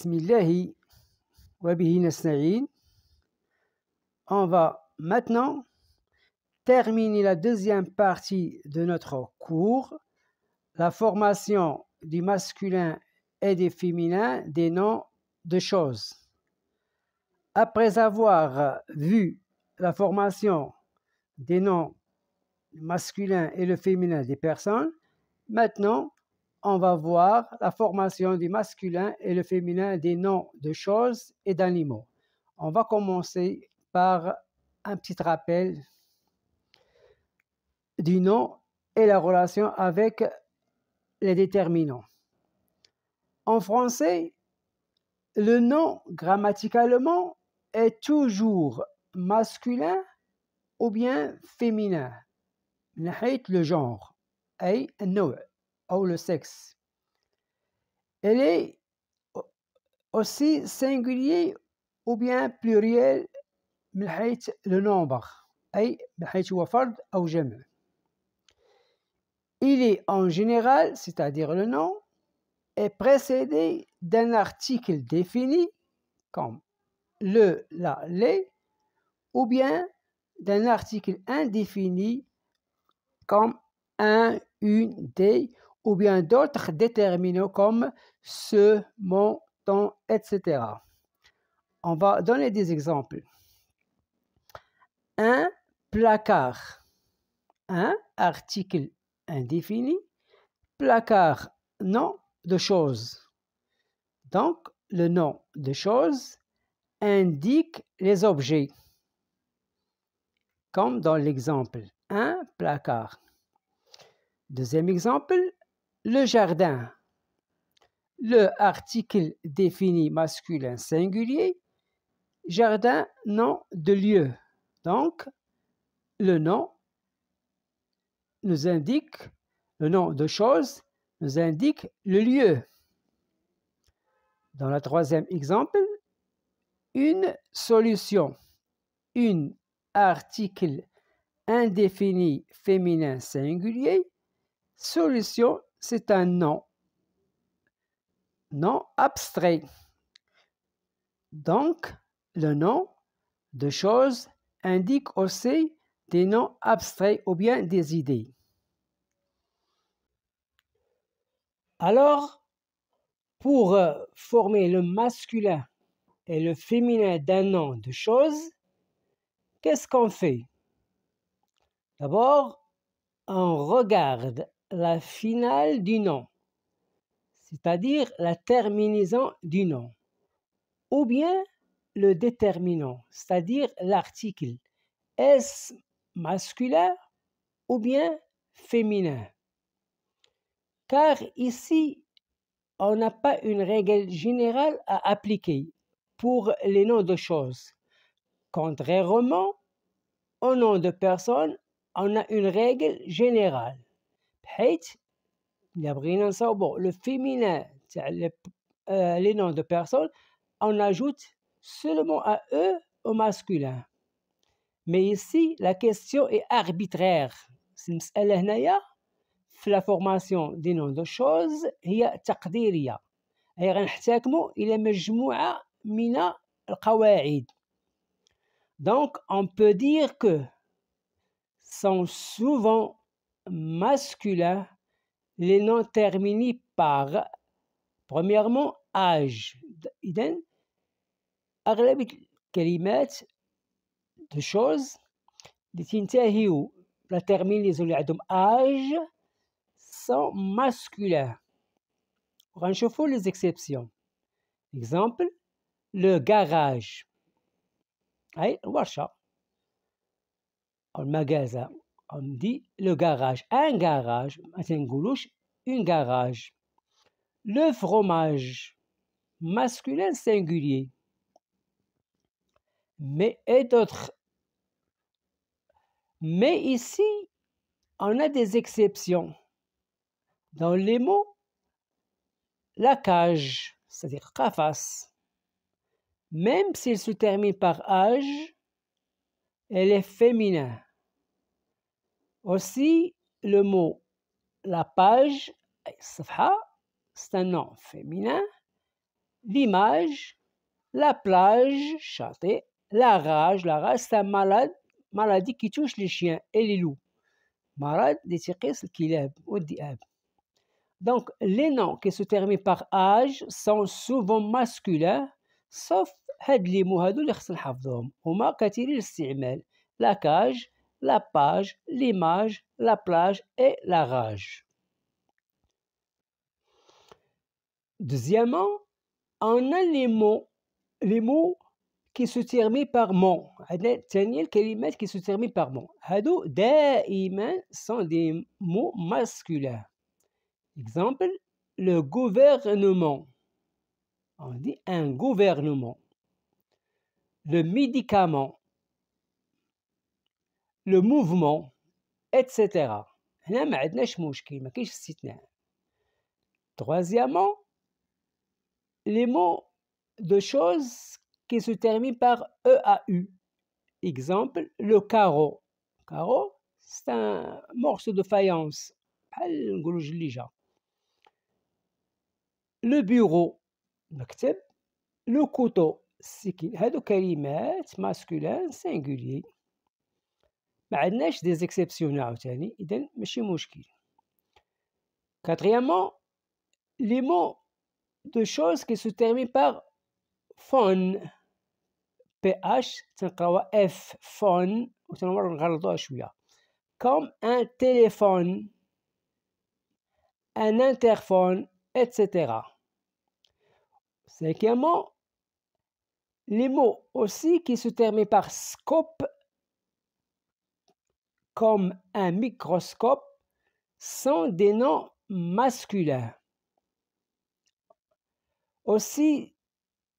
Bismillahi wa bihi nasta'in. On va maintenant terminer la deuxième partie de notre cours, la formation du masculin et du féminin des noms de choses. Après avoir vu la formation des noms masculins et le féminin des personnes, maintenant on va voir la formation du masculin et le féminin des noms de choses et d'animaux. On va commencer par un petit rappel du nom et la relation avec les déterminants. En français, le nom grammaticalement est toujours masculin ou bien féminin, le genre, أي النوع ou le sexe. Elle est aussi singulier ou bien pluriel من حيث le nombre أي بحيث هو فرد أو جمع. Il est en général, c'est-à-dire le nom, est précédé d'un article défini comme le, la, les, ou bien d'un article indéfini comme un, une, des, ou bien d'autres déterminants comme ce, mon, ton, etc. On va donner des exemples. Un placard, un article indéfini, placard, nom de chose. Donc, le nom de chose indique les objets, comme dans l'exemple, un placard. Deuxième exemple, le jardin. Le article défini masculin singulier, jardin, nom de lieu. Donc, le nom nous indique, le nom de chose nous indique le lieu. Dans le troisième exemple, une solution. Une article indéfini féminin singulier. Solution, c'est un nom. Nom abstrait. Donc, le nom de choses indique aussi des noms abstraits ou bien des idées. Alors, pour former le masculin et le féminin d'un nom de choses, qu'est-ce qu'on fait? D'abord, on regarde la finale du nom, c'est-à-dire la terminaison du nom, ou bien le déterminant, c'est-à-dire l'article. Est-ce masculin ou bien féminin? Car ici, on n'a pas une règle générale à appliquer pour les noms de choses. Contrairement aux noms de personnes, on a une règle générale. بحيث بغينا نصاوبوا le féminin les noms de personnes, on ajoute seulement à eux au masculin. Mais ici, la question est arbitraire. المسألة هنايا في la formation des noms de choses هي تقديرية. أي غنحتاكموا إلى مجموعة من القواعد. Donc, on peut dire que sont souvent masculins les noms terminés par, premièrement, âge. إذن أغلب الكلمات de choses اللي تنتهيوا la terminaison اللي عندهم âge sont masculins. غنشوفوا les exceptions. Exemple, le garage. أي الورشة. المجازة. On dit le garage. Un garage. ما تنقولوش une garage. Le fromage. Masculin singulier. Mais et d'autres. Mais ici, on a des exceptions. Dans les mots, la cage, c'est-à-dire qafas, même s'il se termine par âge, elle est féminin. Aussi, le mot la page, صفحة, c'est un nom féminin. l'image, la plage, châté, la rage, c'est une maladie qui touche les chiens et les loups. Malade des tiqis الكلاب والذئاب. Donc, les noms qui se terminent par âge sont souvent masculins, sauf هاد لي مو هادو اللي خص نحفظوهم هما كثيرين الاستعمال la cage, la page, l'image, la plage et la rage. Deuxièmement, on a les mots qui se terminent par mon. عندنا ثانيا الكلمات qui se terminent par mon. هادو دائما sont des mots masculins. Exemple, le gouvernement. On dit un gouvernement. Le médicament. Le mouvement, etc. هنا ما عندناش مشكل ما كاينش استثناء. Troisièmement, les mots de choses qui se terminent par EAU. Exemple, le carreau. Carreau, c'est un morceau de faïence. بحال نقولوا جليجة. Le bureau, مكتب. Le couteau, السكين. هادو كلمات masculin singulier. ما عندناش des exceptions عاوتاني إذا ماشي مشكل. Quatrièmement, les mots de choses qui se terminent par phone. PH تنقراوها F phone وتنمروا نغلطوها شوية. Comme un téléphone, un interphone, etc. Cinquièmement, les mots aussi qui se terminent par scope, comme un microscope, sont des noms masculins. Aussi,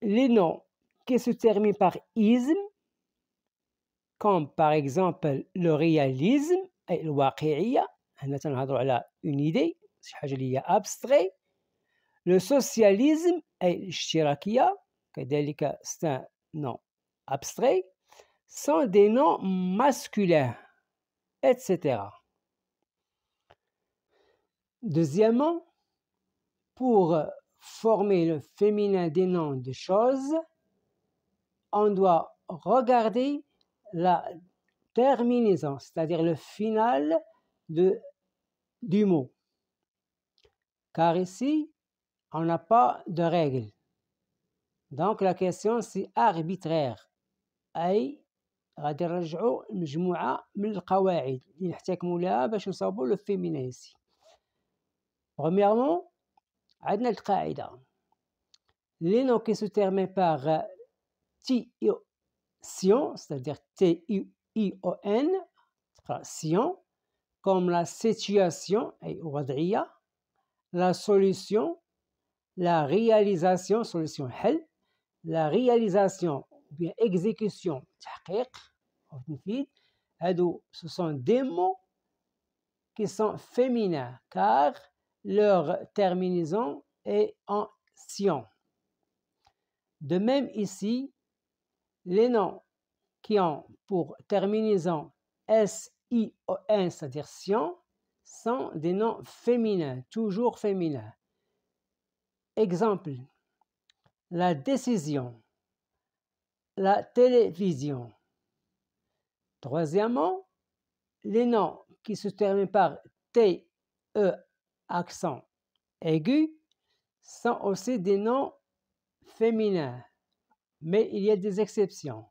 les noms qui se terminent par isme, comme par exemple le réalisme, أي الواقعية، هنا تنهضروا على une idée، شي حاجة اللي هي abstrait. Le socialisme أي الاشتراكية، كذلك c'est un nom abstrait، sont des noms masculins, etc. Deuxièmement, pour former le féminin des noms de choses, on doit regarder la terminaison, c'est-à-dire le final du mot. Car ici, on n'a pas de règle. Donc la question c'est arbitraire. أي غادي نرجعوا مجموعة من القواعد اللي نحتكموا لها باش نصاوبوا لو féminin ici. Premièrement, عندنا القاعدة. Les noms qui se terminent par tion, c'est-à-dire T-I-O-N, sion, comme la situation, أي وضعية, la solution, la réalisation, solution حل, la réalisation ou bien exécution, تحقيق أو تنفيذ, ce sont des mots qui sont féminins car leur terminaison est en sion. De même ici, les noms qui ont pour terminaison S-I-O-N, c'est-à-dire sion, sont des noms féminins, toujours féminins. Exemple, la décision, la télévision. Troisièmement, les noms qui se terminent par T, E, accent aigu, sont aussi des noms féminins, mais il y a des exceptions,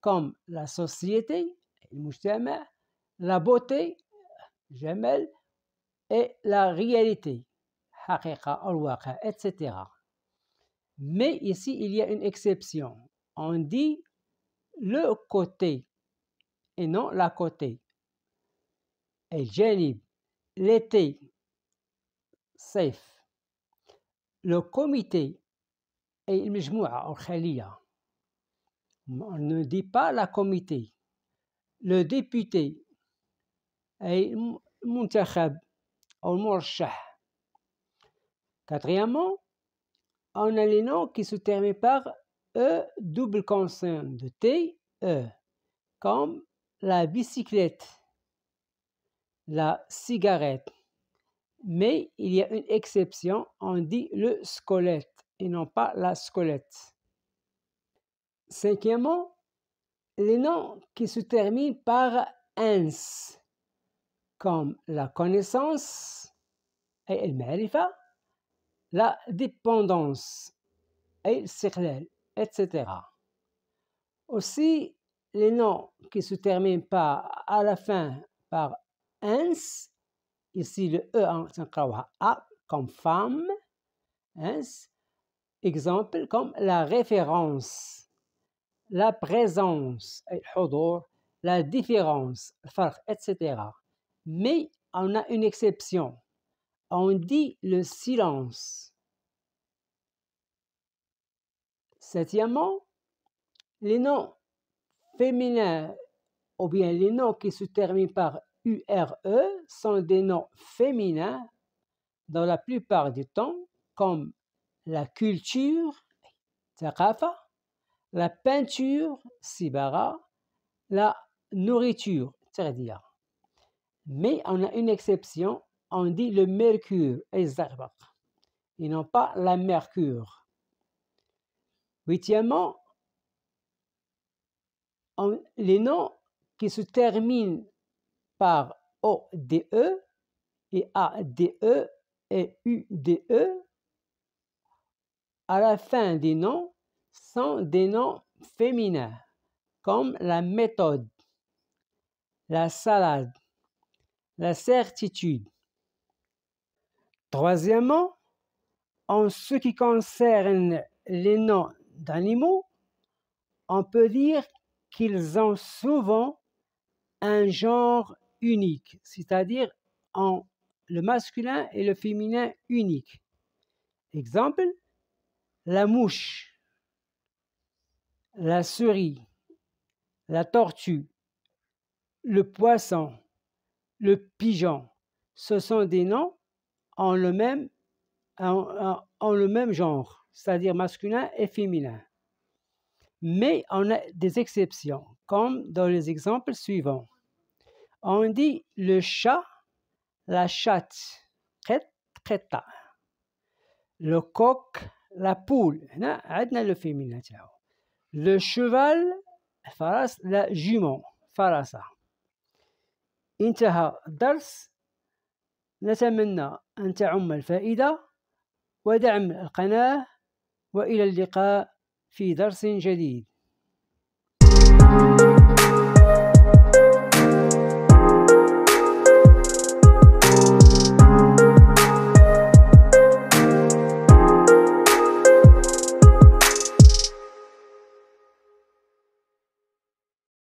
comme la société, la beauté, jamal, et la réalité, etc. Mais ici, il y a une exception. On dit le côté et non la côté. Et janib, l'été, safe. Le comité et المجموعة أو الخلية. On ne dit pas la comité. Le député et المنتخب أو المرشح. Quatrièmement, on a les noms qui se terminent par E double consonne de T, E, comme la bicyclette, la cigarette. Mais il y a une exception, on dit le squelette et non pas la squelette. Cinquièmement, les noms qui se terminent par ens, comme la connaissance, et المعرفة, la dépendance, et الاستقلال, etc. Aussi, les noms qui se terminent à la fin par ens, ici le E en A comme femme, ens, exemple comme la référence, la présence, الحضور, la différence, الفرق, etc. Mais on a une exception. On dit le silence. Septièmement, les noms féminins ou bien les noms qui se terminent par URE sont des noms féminins dans la plupart du temps, comme la culture, ثقافة, la peinture, sibara, la nourriture, تغذية. Mais on a une exception, on dit le mercure, الزئبق, et non pas la mercure. Huitièmement, les noms qui se terminent par ODE et ADE et UDE à la fin des noms sont des noms féminins, comme la méthode, la salade, la certitude. Troisièmement, en ce qui concerne les noms d'animaux, on peut dire qu'ils ont souvent un genre unique, c'est-à-dire le masculin et le féminin unique. Exemple, la mouche, la souris, la tortue, le poisson, le pigeon. Ce sont des noms en le même genre, c'est-à-dire masculin et féminin. Mais on a des exceptions, comme dans les exemples suivants. On dit le chat, la chatte, قطة. Le coq, la poule, هنا عندنا le féminin تاعو. Le cheval, فرس, la jument, فرسة. انتهى الدرس. نتمنى أن تعم الفائدة ودعم القناة، وإلى اللقاء في درس جديد.